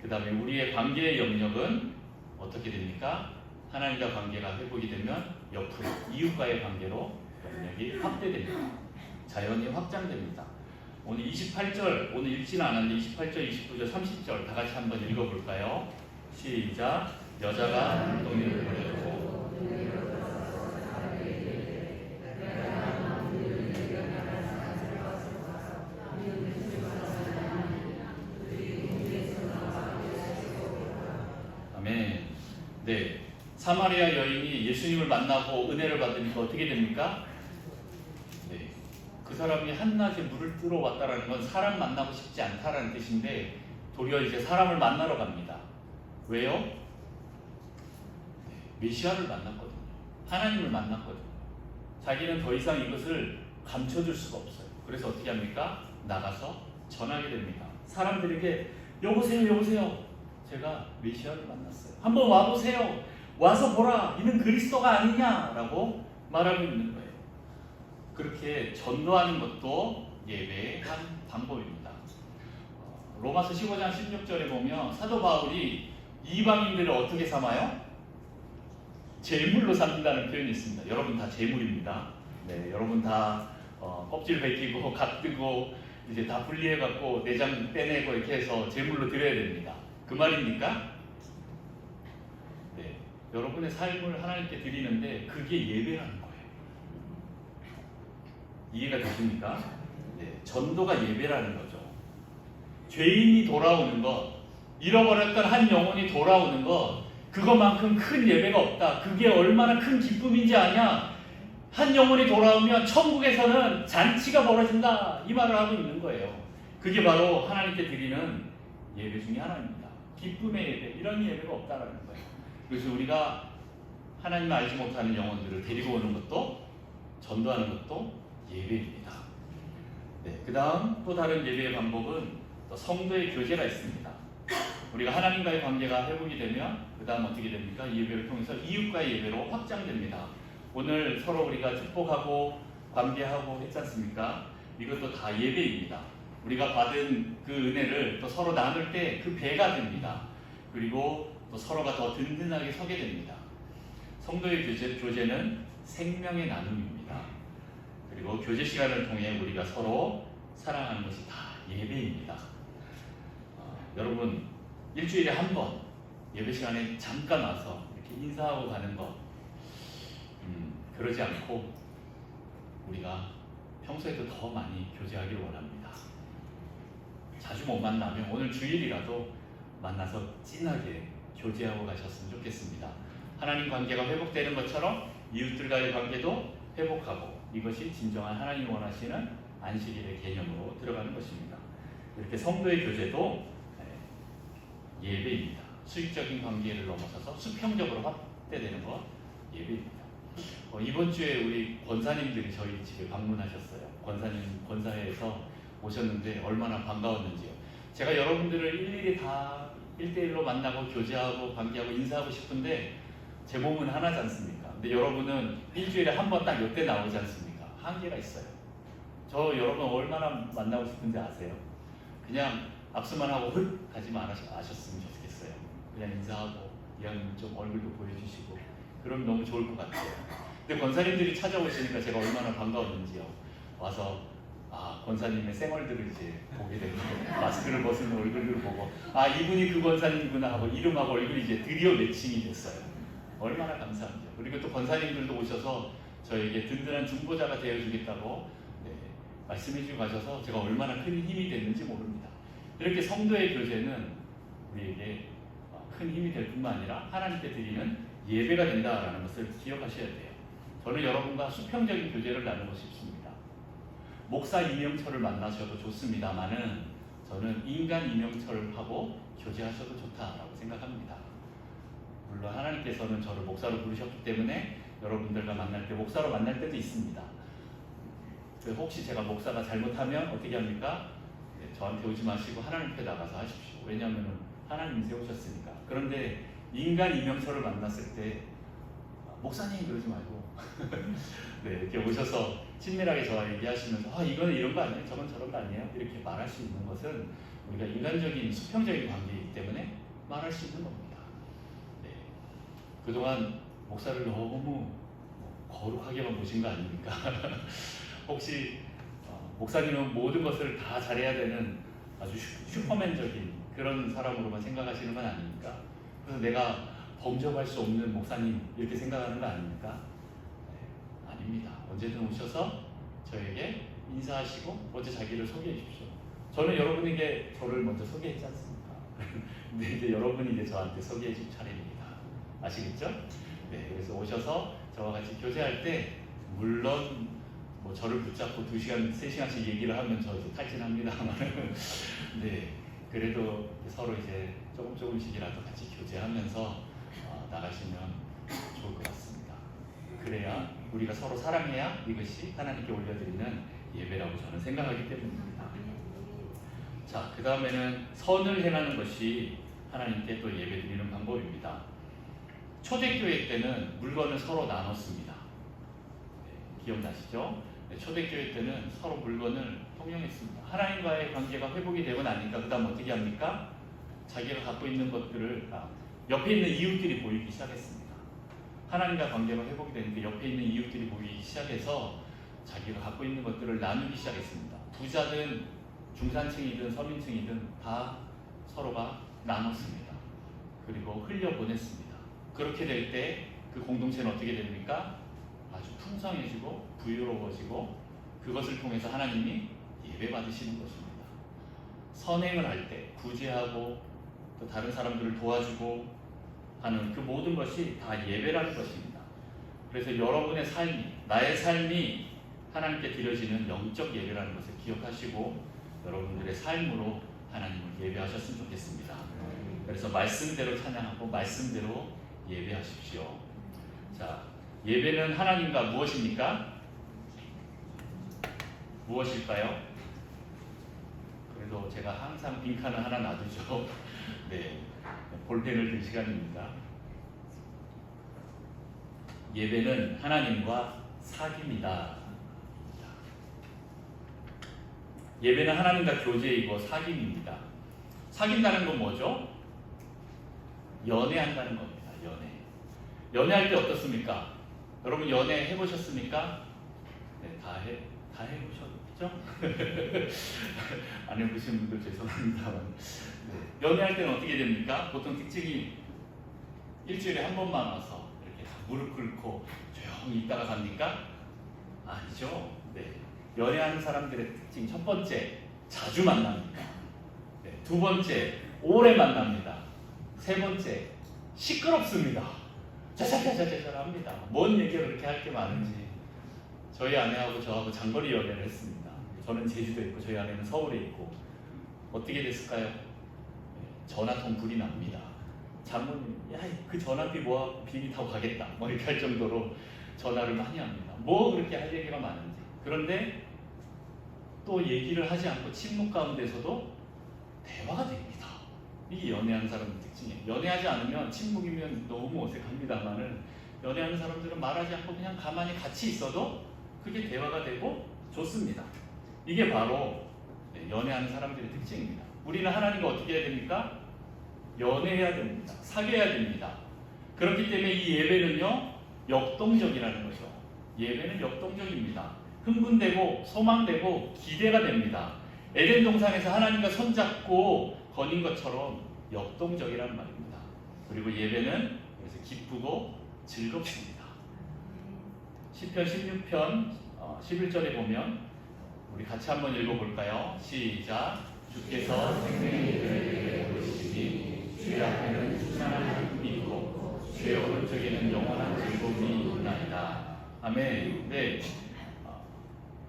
그 다음에 우리의 관계의 영역은 어떻게 됩니까? 하나님과 관계가 회복이 되면 옆으로 이웃과의 관계로 영역이 확대됩니다. 자연히 확장됩니다. 오늘 28절, 오늘 읽지는 않았는데 28절, 29절, 30절 다 같이 한번 읽어볼까요? 시작. 여자가 눈동이를 버려두고 아멘. 네, 사마리아 여인이 예수님을 만나고 은혜를 받으니까 어떻게 됩니까? 네, 그 사람이 한낮에 물을 뜨러 왔다라는 건 사람 만나고 싶지 않다라는 뜻인데 도리어 이제 사람을 만나러 갑니다. 왜요? 네, 메시아를 만났거든요. 하나님을 만났거든요. 자기는 더 이상 이것을 감춰줄 수가 없어요. 그래서 어떻게 합니까? 나가서 전하게 됩니다. 사람들에게 여보세요, 여보세요. 제가 메시아를 만났어요. 한번 와보세요. 와서 보라. 이는 그리스도가 아니냐라고 말하고 있는 거예요. 그렇게 전도하는 것도 예배의 한 방법입니다. 로마서 15장 16절에 보면 사도 바울이 이방인들을 어떻게 삼아요? 제물로 삼는다는 표현이 있습니다. 여러분 다 제물입니다. 네, 여러분 다 껍질 벗기고 갓 뜨고 이제 다 분리해갖고 내장 떼내고 이렇게 해서 제물로 드려야 됩니다. 그 말입니까? 네, 여러분의 삶을 하나님께 드리는데 그게 예배라는 거예요. 이해가 되십니까? 네, 전도가 예배라는 거죠. 죄인이 돌아오는 것, 잃어버렸던 한 영혼이 돌아오는 것, 그것만큼 큰 예배가 없다. 그게 얼마나 큰 기쁨인지 아냐? 한 영혼이 돌아오면 천국에서는 잔치가 벌어진다. 이 말을 하고 있는 거예요. 그게 바로 하나님께 드리는 예배 중에 하나입니다. 기쁨의 예배, 이런 예배가 없다라는 거예요. 그래서 우리가 하나님을 알지 못하는 영혼들을 데리고 오는 것도 전도하는 것도 예배입니다. 네, 그 다음 또 다른 예배의 방법은 또 성도의 교제가 있습니다. 우리가 하나님과의 관계가 회복이 되면 그 다음 어떻게 됩니까? 이 예배를 통해서 이웃과의 예배로 확장됩니다. 오늘 서로 우리가 축복하고 관계하고 했지 않습니까? 이것도 다 예배입니다. 우리가 받은 그 은혜를 또 서로 나눌 때 그 배가 됩니다. 그리고 또 서로가 더 든든하게 서게 됩니다. 성도의 교제는 생명의 나눔입니다. 그리고 교제 시간을 통해 우리가 서로 사랑하는 것이 다 예배입니다. 여러분 일주일에 한 번 예배 시간에 잠깐 와서 이렇게 인사하고 가는 것 그러지 않고 우리가 평소에도 더 많이 교제하길 원합니다. 자주 못 만나면 오늘 주일이라도 만나서 진하게 교제하고 가셨으면 좋겠습니다. 하나님 관계가 회복되는 것처럼 이웃들과의 관계도 회복하고 이것이 진정한 하나님이 원하시는 안식일의 개념으로 들어가는 것입니다. 이렇게 성도의 교제도 예배입니다. 수익적인 관계를 넘어서서 수평적으로 확대되는 것 예배입니다. 이번 주에 우리 권사님들이 저희 집에 방문하셨어요. 권사회에서 오셨는데 얼마나 반가웠는지요. 제가 여러분들을 일일이 다 1대1로 만나고 교제하고 관계하고 인사하고 싶은데 제 몸은 하나지 않습니까? 근데 여러분은 일주일에 한 번 딱 이때 나오지 않습니까? 한계가 있어요. 저 여러분 얼마나 만나고 싶은지 아세요? 그냥 악수만 하고 흙 가지만 아셨으면 좋겠어요. 그냥 인사하고 이왕이면 좀 얼굴도 보여주시고 그럼 너무 좋을 것 같아요. 근데 권사님들이 찾아오시니까 제가 얼마나 반가웠는지요. 와서 권사님의 생얼들을 이제 보게 되고 마스크를 벗은 얼굴을 보고 이분이 그 권사님이구나 하고 이름하고 얼굴이 이제 드디어 매칭이 됐어요. 얼마나 감사한지요. 그리고 또 권사님들도 오셔서 저에게 든든한 중보자가 되어주겠다고 말씀해주고 가셔서 제가 얼마나 큰 힘이 됐는지 모릅니다. 이렇게 성도의 교제는 우리에게 큰 힘이 될 뿐만 아니라 하나님께 드리는 예배가 된다라는 것을 기억하셔야 돼요. 저는 여러분과 수평적인 교제를 나누고 싶습니다. 목사 이명철을 만나셔도 좋습니다만은 저는 인간 이명철하고 교제하셔도 좋다라고 생각합니다. 물론 하나님께서는 저를 목사로 부르셨기 때문에 여러분들과 만날 때 목사로 만날 때도 있습니다. 혹시 제가 목사가 잘못하면 어떻게 합니까? 네, 저한테 오지 마시고 하나님께 나가서 하십시오. 왜냐하면 하나님이 세우셨으니까. 그런데 인간 이명철을 만났을 때 목사님 그러지 말고 네, 이렇게 오셔서 친밀하게 저와 얘기하시면서 이거는 이런 거 아니에요? 저건 저런 거 아니에요? 이렇게 말할 수 있는 것은 우리가 인간적인 수평적인 관계이기 때문에 말할 수 있는 겁니다. 네. 그동안 목사를 너무 거룩하게만 보신 거 아닙니까? 혹시 목사님은 모든 것을 다 잘해야 되는 아주 슈퍼맨적인 그런 사람으로만 생각하시는 건 아닙니까? 그래서 내가 범접할 수 없는 목사님 이렇게 생각하는 거 아닙니까? 네, 아닙니다. 언제든 오셔서 저에게 인사하시고 먼저 자기를 소개해 주십시오. 저는 여러분에게 저를 먼저 소개했지 않습니까? 근데 이제 여러분이 이제 저한테 소개해 줄 차례입니다. 아시겠죠? 네, 그래서 오셔서 저와 같이 교제할 때 물론 저를 붙잡고 2시간, 3시간씩 얘기를 하면 저 이제 탈진합니다만 네, 그래도 서로 이제 조금씩이라도 같이 교제하면서 나가시면 좋을 것 같습니다. 그래야 우리가 서로 사랑해야 이것이 하나님께 올려드리는 예배라고 저는 생각하기 때문입니다. 자, 그 다음에는 선을 행하는 것이 하나님께 또 예배 드리는 방법입니다. 초대교회 때는 물건을 서로 나눴습니다. 네, 기억나시죠? 네, 초대교회 때는 서로 물건을 통용했습니다. 하나님과의 관계가 회복이 되고 나니까 그 다음 어떻게 합니까? 자기가 갖고 있는 것들을 옆에 있는 이웃들이 보이기 시작했습니다. 하나님과 관계가 회복이 되니까 옆에 있는 이웃들이 보이기 시작해서 자기가 갖고 있는 것들을 나누기 시작했습니다. 부자든 중산층이든 서민층이든 다 서로가 나눴습니다. 그리고 흘려보냈습니다. 그렇게 될 때 그 공동체는 어떻게 됩니까? 아주 풍성해지고 부유로워지고 그것을 통해서 하나님이 예배받으시는 것입니다. 선행을 할 때 구제하고 또 다른 사람들을 도와주고 하는 그 모든 것이 다 예배라는 것입니다. 그래서 여러분의 삶이, 나의 삶이 하나님께 드려지는 영적 예배라는 것을 기억하시고 여러분들의 삶으로 하나님을 예배하셨으면 좋겠습니다. 그래서 말씀대로 찬양하고 말씀대로 예배하십시오. 자, 예배는 하나님과 무엇입니까? 무엇일까요? 그래도 제가 항상 빈칸을 하나 놔두죠. 네, 볼펜을 들 시간입니다. 예배는 하나님과 사귑이다. 예배는 하나님과 교제이고 사귑입니다. 사귄다는 건 뭐죠? 연애한다는 겁니다. 연애할 때 어떻습니까? 여러분 연애 해보셨습니까? 네, 다 해보셨죠? 안 해보신 분들 죄송합니다만 네. 연애할 때는 어떻게 됩니까? 보통 특징이 일주일에 한 번만 와서 이렇게 무릎 꿇고 조용히 있다가 갑니까? 아니죠. 네. 연애하는 사람들의 특징 첫 번째, 자주 만납니다. 네. 두 번째, 오래 만납니다. 세 번째, 시끄럽습니다. 짜자자자자자 합니다. 뭔 얘기를 그렇게 할 게 많은지. 저희 아내하고 저하고 장거리 연애를 했습니다. 저는 제주도에 있고 저희 아내는 서울에 있고 어떻게 됐을까요? 전화통 불이 납니다. 장모님, 야, 그 전화비 뭐하고 비행기 타고 가겠다. 뭐 이렇게 할 정도로 전화를 많이 합니다. 뭐 그렇게 할 얘기가 많은지. 그런데 또 얘기를 하지 않고 침묵 가운데서도 대화가 됩니다. 이게 연애하는 사람의 특징이에요. 연애하지 않으면 침묵이면 너무 어색합니다만은 연애하는 사람들은 말하지 않고 그냥 가만히 같이 있어도 그게 대화가 되고 좋습니다. 이게 바로 연애하는 사람들의 특징입니다. 우리는 하나님과 어떻게 해야 됩니까? 연애해야 됩니다. 사귀어야 됩니다. 그렇기 때문에 이 예배는요, 역동적이라는 거죠. 예배는 역동적입니다. 흥분되고 소망되고 기대가 됩니다. 에덴 동산에서 하나님과 손잡고 거닌 것처럼 역동적이란 말입니다. 그리고 예배는 그래서 기쁘고 즐겁습니다. 시편 16편 11절에 보면 우리 같이 한번 읽어볼까요? 시작. 주께서 생명의 길을 보시니 주의 앞에는 충만한 힘이 있고 주의 오른쪽에는 영원한 즐거움이 있나이다. 아멘. 네,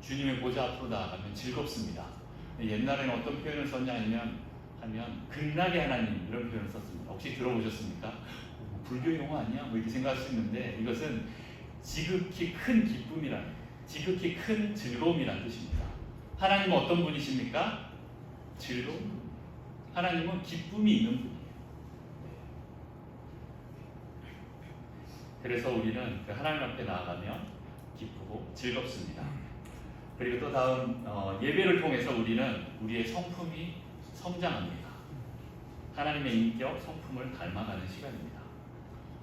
주님의 보좌 앞으로 나아가면 즐겁습니다. 옛날에는 어떤 표현을 썼냐 하면 극락의 하나님 이런 표현을 썼습니다. 혹시 들어보셨습니까? 불교 용어 아니야? 뭐 이렇게 생각할 수 있는데 이것은 지극히 큰 기쁨이라는, 지극히 큰 즐거움이라는 뜻입니다. 하나님은 어떤 분이십니까? 즐거움. 하나님은 기쁨이 있는 분이에요. 그래서 우리는 그 하나님 앞에 나아가면 기쁘고 즐겁습니다. 그리고 또 다음 예배를 통해서 우리는 우리의 성품이 성장합니다. 하나님의 인격, 성품을 닮아가는 시간입니다.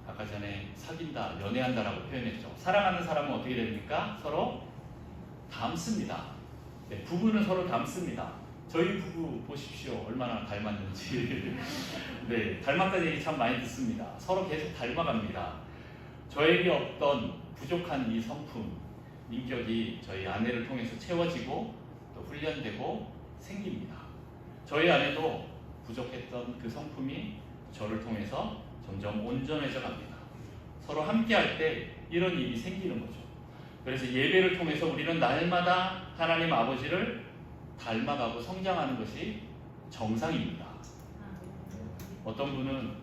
아까 전에 사귄다, 연애한다라고 표현했죠. 사랑하는 사람은 어떻게 됩니까? 서로 닮습니다. 네, 부부는 서로 닮습니다. 저희 부부 보십시오. 얼마나 닮았는지. 네, 닮았다는 얘기 참 많이 듣습니다. 서로 계속 닮아갑니다. 저에게 없던 부족한 이 성품, 인격이 저희 아내를 통해서 채워지고 또 훈련되고 생깁니다. 저희 아내도 부족했던 그 성품이 저를 통해서 점점 온전해져 갑니다. 서로 함께할 때 이런 일이 생기는 거죠. 그래서 예배를 통해서 우리는 날마다 하나님 아버지를 닮아가고 성장하는 것이 정상입니다. 어떤 분은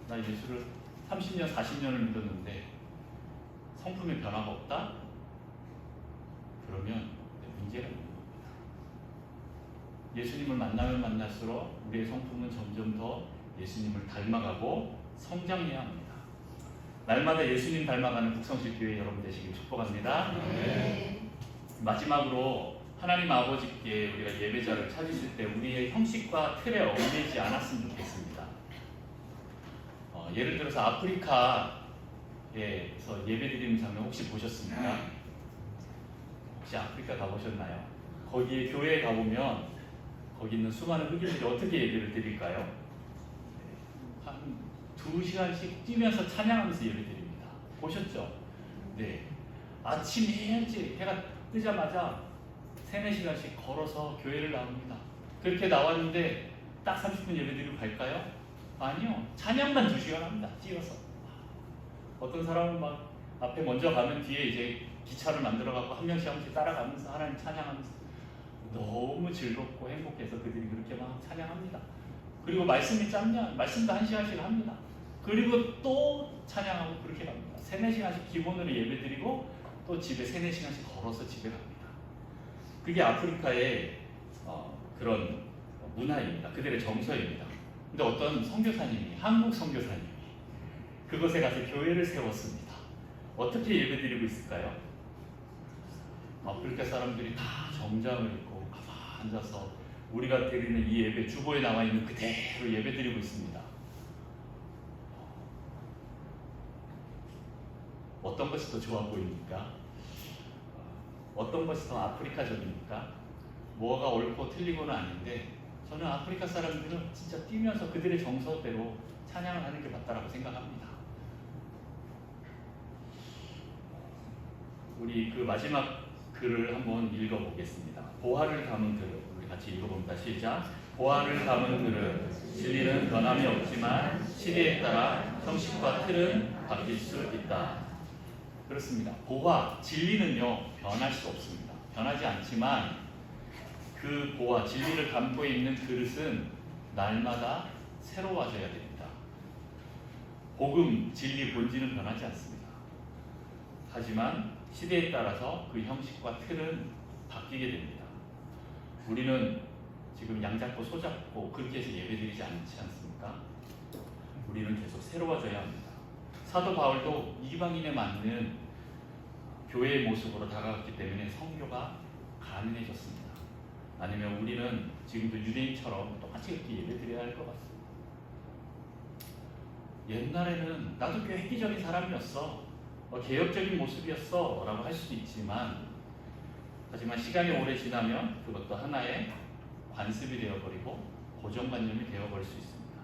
나 예수를 30년, 40년을 믿었는데 성품에 변화가 없다? 그러면 문제가 있는 겁니다. 예수님을 만나면 만날수록 우리의 성품은 점점 더 예수님을 닮아가고 성장해야 합니다. 날마다 예수님 닮아가는 북성실 교회 여러분 되시길 축복합니다. 네. 마지막으로 하나님 아버지께 우리가 예배자를 찾으실 때 우리의 형식과 틀에 얽매이지 않았으면 좋겠습니다. 예를 들어서 아프리카에서 예배드리는 장면 혹시 보셨습니까? 혹시 아프리카 가보셨나요? 거기에 교회에 가보면 거기 있는 수많은 흑인들이 어떻게 예배를 드릴까요? 한 2시간씩 뛰면서 찬양하면서 예배드립니다. 보셨죠? 네. 아침 일찍 해가 뜨자마자 3-4시간씩 걸어서 교회를 나옵니다. 그렇게 나왔는데 딱 30분 예배드리고 갈까요? 아니요. 찬양만 2시간 합니다. 뛰어서. 어떤 사람은 막 앞에 먼저 가면 뒤에 이제 기차를 만들어갖고 한 명씩 따라가면서 하나님 찬양하면서 너무 즐겁고 행복해서 그들이 그렇게 막 찬양합니다. 그리고 말씀이 짧냐? 말씀도 1시간씩 합니다. 그리고 또 찬양하고 그렇게 갑니다. 3-4시간씩 기본으로 예배드리고 또 집에 3-4시간씩 걸어서 집에 갑니다. 그게 아프리카의 그런 문화입니다. 그들의 정서입니다. 근데 어떤 선교사님이, 한국 선교사님이 그곳에 가서 교회를 세웠습니다. 어떻게 예배드리고 있을까요? 아프리카 사람들이 다 정장을 입고 가만히 앉아서 우리가 드리는 이 예배, 주보에 나와 있는 그대로 예배드리고 있습니다. 어떤 것이 더 좋아 보입니까? 어떤 것이 더 아프리카적입니까? 뭐가 옳고 틀리고는 아닌데 저는 아프리카 사람들은 진짜 뛰면서 그들의 정서대로 찬양을 하는 게 맞다라고 생각합니다. 우리 그 마지막 글을 한번 읽어보겠습니다. 보화를 담은 그릇, 우리 같이 읽어봅니다. 시작. 보화를 담은 그릇, 진리는 변함이 없지만 시대에 따라 형식과 틀은 바뀔 수 있다. 그렇습니다. 보화, 진리는요 변할 수 없습니다. 변하지 않지만 그 보화, 진리를 담고 있는 그릇은 날마다 새로워져야 됩니다. 복음, 진리, 본질은 변하지 않습니다. 하지만 시대에 따라서 그 형식과 틀은 바뀌게 됩니다. 우리는 지금 양 잡고 소 잡고 그렇게 해서 예배드리지 않지 않습니까? 우리는 계속 새로워져야 합니다. 사도 바울도 이방인에 맞는 교회의 모습으로 다가갔기 때문에 선교가 가능해졌습니다. 아니면 우리는 지금도 유대인처럼 똑같이 그렇게 예배드려야 할 것 같습니다. 옛날에는 나도 꽤 획기적인 사람이었어, 개혁적인 모습이었어 라고 할 수도 있지만, 하지만 시간이 오래 지나면 그것도 하나의 관습이 되어버리고 고정관념이 되어버릴 수 있습니다.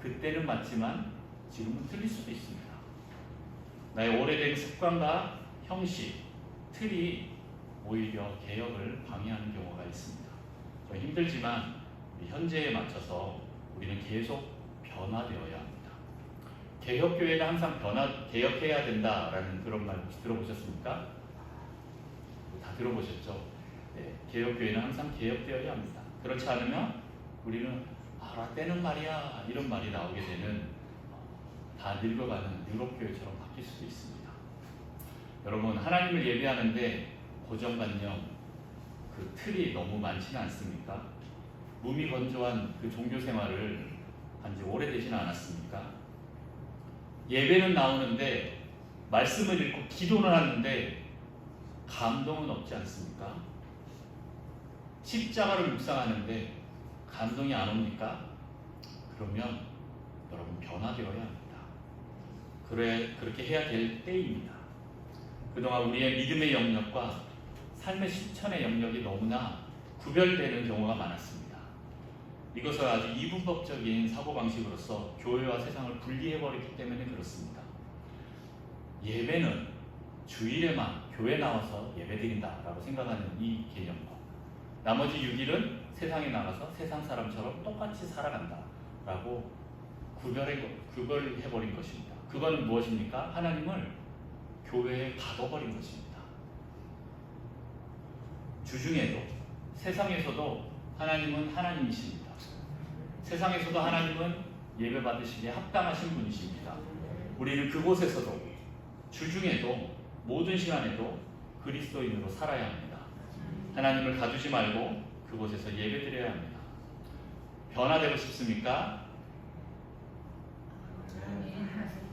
그때는 맞지만 지금은 틀릴 수도 있습니다. 나의 오래된 습관과 형식, 틀이 오히려 개혁을 방해하는 경우가 있습니다. 좀 힘들지만 현재에 맞춰서 우리는 계속 변화되어야 합니다. 개혁교회가 항상 개혁해야 된다라는 그런 말 혹시 들어보셨습니까? 다 들어보셨죠? 네, 개혁교회는 항상 개혁되어야 합니다. 그렇지 않으면 우리는 라떼는 말이야 이런 말이 나오게 되는 다 늙어가는 유럽교회처럼 바뀔 수도 있습니다. 여러분, 하나님을 예배하는데 고정관념, 그 틀이 너무 많지는 않습니까? 무미건조한 그 종교 생활을 한 지 오래되지는 않았습니까? 예배는 나오는데 말씀을 읽고 기도는 하는데 감동은 없지 않습니까? 십자가를 묵상하는데 감동이 안 옵니까? 그러면 여러분 변화되어야 합니다. 그렇게 해야 될 때입니다. 그동안 우리의 믿음의 영역과 삶의 실천의 영역이 너무나 구별되는 경우가 많았습니다. 이것을 아주 이분법적인 사고방식으로서 교회와 세상을 분리해버렸기 때문에 그렇습니다. 예배는 주일에만 교회 나와서 예배드린다라고 생각하는 이 개념과 나머지 6일은 세상에 나가서 세상 사람처럼 똑같이 살아간다라고 구별해버린 것입니다. 그거는 무엇입니까? 하나님을 교회에 가둬버린 것입니다. 주중에도 세상에서도 하나님은 하나님이십니다. 세상에서도 하나님은 예배 받으시기에 합당하신 분이십니다. 우리는 그곳에서도 주중에도 모든 시간에도 그리스도인으로 살아야 합니다. 하나님을 가두지 말고 그곳에서 예배드려야 합니다. 변화되고 싶습니까?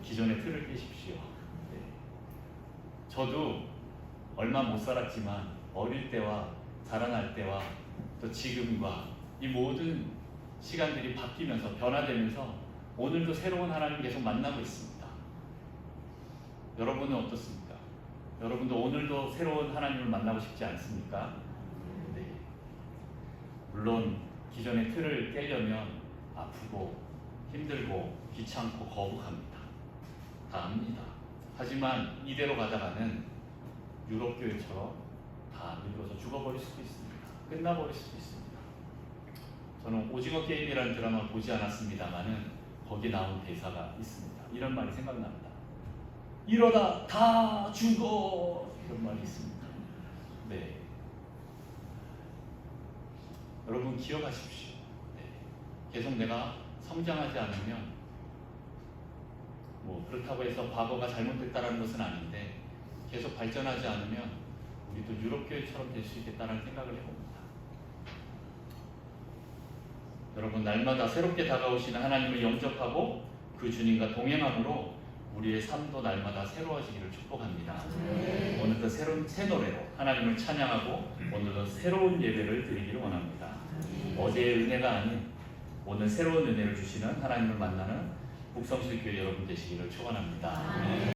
기존의 틀을 깨십시오. 네. 저도 얼마 못 살았지만 어릴 때와 자라날 때와 또 지금과 이 모든 시간들이 바뀌면서 변화되면서 오늘도 새로운 하나님 계속 만나고 있습니다. 여러분은 어떻습니까? 여러분도 오늘도 새로운 하나님을 만나고 싶지 않습니까? 네. 물론 기존의 틀을 깨려면 아프고 힘들고 귀찮고 거북합니다. 다 압니다. 하지만 이대로 가다가는 유럽교회처럼 다 늙어서 죽어버릴 수도 있습니다. 끝나버릴 수도 있습니다. 저는 오징어 게임이라는 드라마를 보지 않았습니다만은 거기 나온 대사가 있습니다. 이런 말이 생각납니다. 이러다 다 죽어, 이런 말이 있습니다. 네, 여러분 기억하십시오. 네. 계속 내가 성장하지 않으면 그렇다고 해서 과거가 잘못됐다는 것은 아닌데 계속 발전하지 않으면 우리도 유럽교회처럼 될 수 있겠다는 생각을 해봅니다. 여러분, 날마다 새롭게 다가오시는 하나님을 영접하고 그 주님과 동행함으로 우리의 삶도 날마다 새로워지기를 축복합니다. 오늘도 새 노래로 하나님을 찬양하고 오늘도 새로운 예배를 드리기를 원합니다. 어제의 은혜가 아닌 오늘 새로운 은혜를 주시는 하나님을 만나는 북성수교회 여러분 되시기를 축원합니다.